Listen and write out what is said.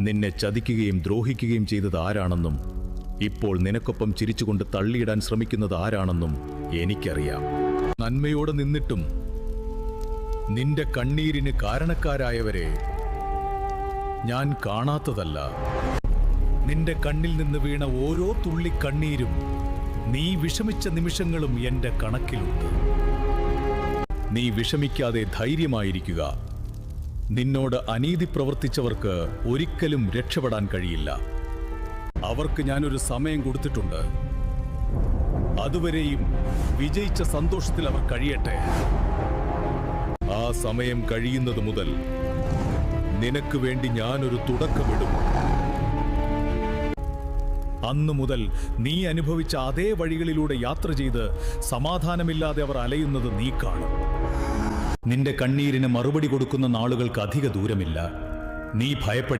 നിന്നെ ചതിക്കുകയും ദ്രോഹിക്കുകയും ചെയ്തത് ആരാണെന്നും ഇപ്പോൾ നിനക്കൊപ്പം ചിരിച്ചുകൊണ്ട് തള്ളിയിടാൻ ശ്രമിക്കുന്നത് ആരാണെന്നും എനിക്കറിയാം. നന്മയോടെ നിന്നിട്ടും നിന്റെ കണ്ണീരിന് കാരണക്കാരായവരെ ഞാൻ കാണാത്തതല്ല. നിന്റെ കണ്ണിൽ നിന്ന് വീണ ഓരോ തുള്ളി കണ്ണീരും, നീ വിഷമിച്ച നിമിഷങ്ങളും എന്റെ കണക്കിലുണ്ട്. നീ വിഷമിക്കാതെ ധൈര്യമായിരിക്കുക. നിന്നോട് അനീതി പ്രവർത്തിച്ചവർക്ക് ഒരിക്കലും രക്ഷപ്പെടാൻ കഴിയില്ല. അവർക്ക് ഞാനൊരു സമയം കൊടുത്തിട്ടുണ്ട്. അതുവരെയും വിജയിച്ച സന്തോഷത്തിൽ അവർ കഴിയട്ടെ. ആ സമയം കഴിയുന്നത് മുതൽ നിനക്ക് വേണ്ടി ഞാനൊരു തുടക്കമിടും. അന്നു മുതൽ നീ അനുഭവിച്ച അതേ വഴികളിലൂടെ യാത്ര ചെയ്ത് സമാധാനമില്ലാതെ അവർ അലയുന്നത് നീ കാണും. നിന്റെ കണ്ണീരിന് മറുപടി കൊടുക്കുന്ന നാളുകൾക്ക് അധിക ദൂരമില്ല. നീ ഭയപ്പെട്ട